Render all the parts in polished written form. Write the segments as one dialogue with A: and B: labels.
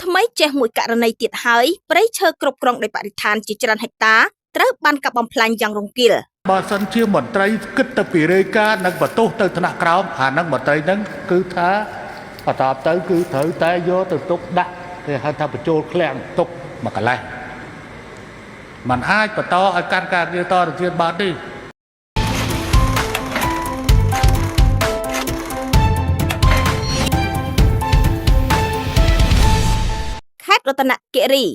A: ថ្មីចេះមួយករណីទៀតហើយព្រៃឈើគ្រប់គ្រងដោយបរិស្ថានជាច្រើនហិកតាត្រូវបានកាប់បំផ្លាញយ៉ាងរង្គាល
B: បើសិនជាមន្ត្រីគិតទៅពីរាយការណ៍និងបន្ទោសទៅថ្នាក់ក្រោមអានឹងមន្ត្រីហ្នឹងគឺថាបន្តទៅគឺត្រូវតែយកទៅទុកដាក់គេហៅថាបញ្ចូលឃ្លាំងទុកមួយកន្លែងมันអាចបន្តឲ្យកាន់ការងារតទៅទៀតបានទេ
A: ខេត្តរតនគិរី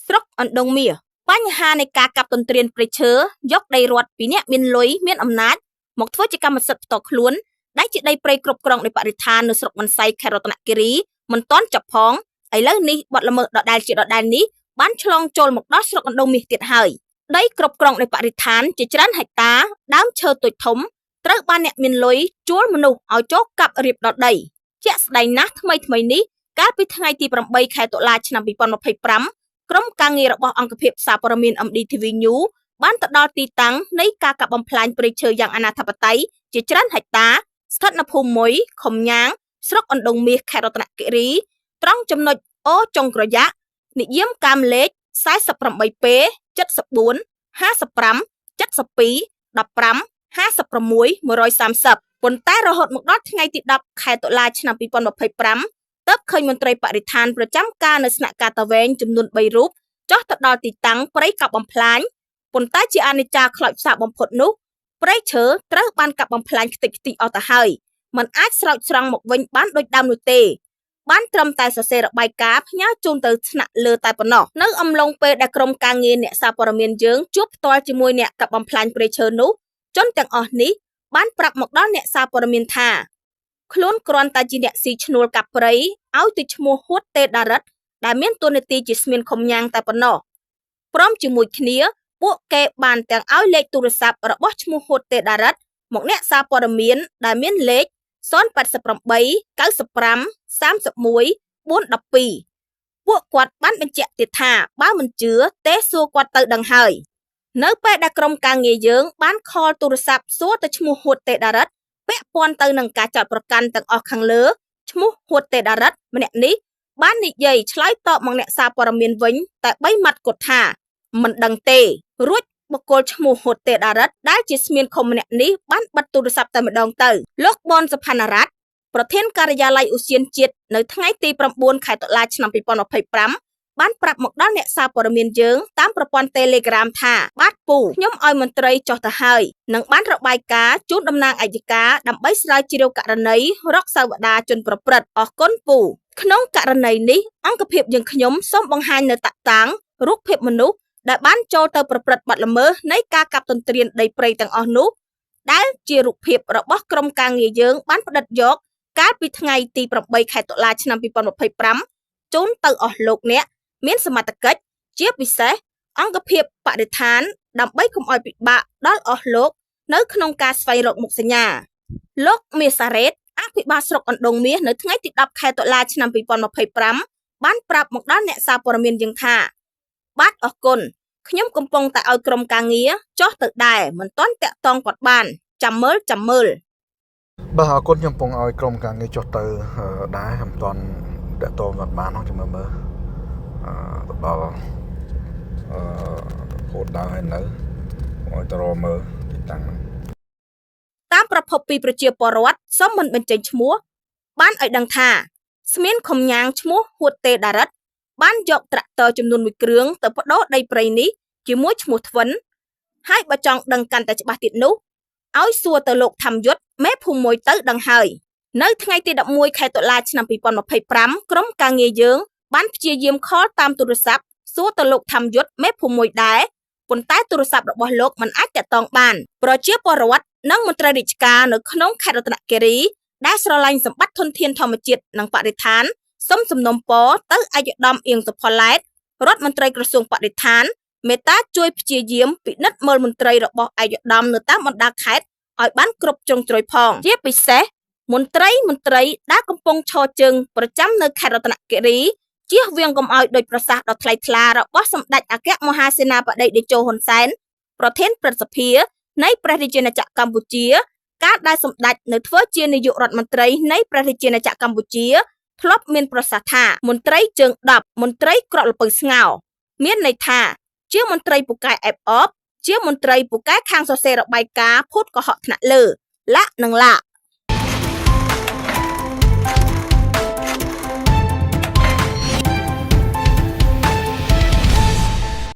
A: ស្រុកអណ្ដូងមាសបញ្ហានៃការកាប់ទន្ទ្រានព្រៃឈើយកដីរដ្ឋពីអ្នកមានលុយមានអំណាចមកធ្វើជាកម្មសិទ្ធិផ្ទាល់ខ្លួនដែលជាដីព្រៃគ្រប់គ្រងដោយបរិស្ថាននៅស្រុកមិនសៃខេត្តរតនគិរីមិនទាន់ចប់ផងឥឡូវនេះបាត់ល្មើសដដែលជាដដែលនេះបានឆ្លងចូលមកដល់ស្រុកអណ្ដូងមាសទៀតហើយដីគ្រប់គ្រងដោយបរិស្ថានជាច្រើនហិកតាដើមឈើតូចធំត្រូវបានអ្នកមានលុយជួលមនុស្សឲ្យចូលកាប់រៀបដល់ដីជាក់ស្ដែងណាស់ថ្មីនេះកាលពីថ្ងៃទី8ខែតុលាឆ្នាំ2025ក្រុមការងាររបស់អង្គភាពសារព័ត៌មាន MDTV News បានទៅដល់ទីតាំងនៃការកាប់បំផ្លាញព្រៃឈើយ៉ាងអនាធិបតេយ្យជាច្រើនហិកតាស្ថិតនៅភូមិមួយខំញ៉ាងស្រុកអណ្ដូងមាសខេត្តរតនគិរីត្រង់ចំណុចអូចុងក្រយ៉ាក់និយមកាមលេខ 48P 74 55 72 15 56 130ប៉ុន្តែរហូតមកដល់ថ្ងៃទី10ខែតុលាឆ្នាំ2025ទើបឃើញមន្ត្រីបរិស្ថានប្រចាំការនៅស្នាក់ការតាវែងចំនួន3រូបចុះទៅដល់ទីតាំងព្រៃកាប់បំផ្លាញប៉ុន្តែជាអនិច្ចាខ្លោចផ្សាបំផុតនោះព្រៃឈើត្រូវបានកាប់បំផ្លាញខ្ទេចខ្ទីអស់ទៅហើយมันអាចស្រោចស្រង់មកវិញបានដូចដើមនោះទេបានត្រឹមតែសរសេររបាយការណ៍ផ្ញើជូនទៅថ្នាក់លើតែប៉ុណ្ណោះនៅអំឡុងពេលដែលក្រុមការងារអ្នកសារព័ត៌មានយើងជួបផ្ទាល់ជាមួយអ្នកកាប់បំផ្លាញព្រៃឈើនោះជនទាំងអស់នេះបានប្រាប់មកដល់អ្នកសារព័ត៌មានថាខ្លួនគ្រាន់តែជាអ្នកស៊ីឈ្នួលកាប់ព្រៃឲ្យទៅឈ្មោះហួតទេដារិតដែលមានតួនាទីជាស្មៀនខំញ៉ាងតែប៉ុណ្ណោះព្រមជាមួយគ្នាពួកគេបានទាំងឲ្យលេខទូរស័ព្ទរបស់ឈ្មោះហួតទេដារិតមកអ្នកសារព័ត៌មានដែលមានលេខ088 95 31 412ពួកគាត់បានបញ្ជាក់ទៀតថាបើមិនជឿទេសួរគាត់ទៅដឹងហើយនៅពេលដែលក្រុមការងារយើងបានខលទូរស័ព្ទសួរទៅឈ្មោះហួតទេដារិតពាក់ព័ន្ធទៅនឹងការចោទប្រកាន់ទាំងអស់ខាងលើឈ្មោះហួតទេដារិតម្នាក់នេះបាននិយាយឆ្លើយតបមកអ្នកសារព័ត៌មានវិញតែ3ម៉ាត់គាត់ថាមិនដឹងទេរួចបុគ្គលឈ្មោះហួតទេដារិតដែលជាស្មៀនខុម្នាក់នេះបានបិទទូរស័ព្ទតែម្ដងទៅលោកបនសុផានរតប្រធានការិយាល័យឧស្សាហជាតិនៅថ្ងៃទី9ខែតុលាឆ្នាំ2025បានប្រាប់មកដល់អ្នកសារព័ត៌មានយើងតាមប្រព័ន្ធ Telegram ថាបាទពូខ្ញុំឲ្យមន្ត្រីចុះទៅហើយនឹងបានរបាយការណ៍ជូនតំណាងអัยការដើម្បីស្រាវជ្រាវករណីរកសាវតាជនប្រព្រឹត្តអរគុណពូក្នុងករណីនេះអង្គភាពយើងខ្ញុំសូមបង្ហាញនៅតាក់តាំងរូបភាពមនុស្សដែលបានចូលទៅប្រព្រឹត្តបទល្មើសនៃការកាប់ទន្ទ្រានដីព្រៃទាំងអស់នោះដែលជារូបភាពរបស់ក្រុមការងារយើងបានផ្តិតយកកាលពីថ្ងៃទី8ខែតុលាឆ្នាំ2025ជូនទៅអស់លោកអ្នកមានសមត្ថកិច្ចជាពិសេសអង្គភាពបរិស្ថានដើម្បីកុំឲ្យពិបាកដល់អស់លោកនៅក្នុងការស្វែងរកមុខសញ្ញាលោកមេសារ៉េតអភិបាលស្រុកអណ្ដូងមាសនៅថ្ងៃទី10ខែតុលាឆ្នាំ2025បានប្រាប់មកដល់អ្នកសារព័ត៌មានយើងថាបាទអរគុណខ្ញុំកំពុងតែឲ្យក្រុមការងារចុះទៅដែរមិនទាន់តាក់ទងគាត់បានចាំមើល
C: បាទអរគុណខ្ញុំកំពុងឲ្យក្រុមការងារចុះទៅដែរខ្ញុំមិនទាន់តាក់ទងគាត់បានហ្នឹងចាំមើលទៅដល់ហូតដល់ហើយនៅឲ្យទៅរកមើលទីតាំងហ្នឹង
A: តាមប្រភពពីប្រជាពលរដ្ឋសូមមិនបញ្ចេញឈ្មោះបានឲ្យដឹងថាស្មៀនខំញ៉ាងឈ្មោះហួតទេដារិតបានយកត្រាក់ទ័រចំនួន1គ្រឿងទៅបដូរដីព្រៃនេះជាមួយឈ្មោះធ្វិនហើយបើចង់ដឹងកាន់តែច្បាស់ទៀតនោះឲ្យសួរទៅលោកធម្មយុទ្ធមេភូមិមួយទៅដឹងហើយនៅថ្ងៃទី11ខែតុលាឆ្នាំ2025ក្រុមការងារយើងបានព្យាយាមខលតាមទូរស័ព្ទសួរទៅលោកធម្មយុទ្ធមេភូមិមួយដែរប៉ុន្តែទូរស័ព្ទរបស់លោកមិនអាចតាក់ទងបានប្រជាពលរដ្ឋនិងមន្ត្រីរាជការនៅក្នុងខេត្តរតនគិរីដែលស្រឡាញ់សម្បត្តិធនធានធម្មជាតិនិងបរិស្ថានសូមសំណូមពរទៅឯកឧត្តមអៀងសុផល្លែតរដ្ឋមន្ត្រីក្រសួងបរិស្ថានមេត្តាជួយព្យាយាមពិនិត្យមើលមន្ត្រីរបស់ឯកឧត្តមនៅតាមបណ្ដាខេត្តឲ្យបានគ្រប់ជ្រុងជ្រោយផងជាពិសេសមន្ត្រីដែលកំពុងឈរជើងប្រចាំនៅខេត្តរតនគិរីជៀសវាងកុំឲ្យដោយប្រសាសន៍ដ៏ថ្លៃថ្លារបស់សម្ដេចអគ្គមហាសេនាបតីតេជោហ៊ុនសែនប្រធានព្រឹទ្ធសភានៃព្រះរាជាណាចក្រកម្ពុជាការដែលសម្ដេចនៅធ្វើជានាយករដ្ឋមន្ត្រីនៃព្រះរាជាណាចក្រកម្ពុជា ធ្លាប់មានប្រសាសន៍ថាមន្ត្រីជើង10មន្ត្រីក្រក់ល្ពៅស្ងោរមានន័យថាជាមន្ត្រីពូកែអែបអបជាមន្ត្រីពូកែខាងសរសេររបាយការណ៍ភូតកុហកថ្នាក់លើលាក់និងលាក់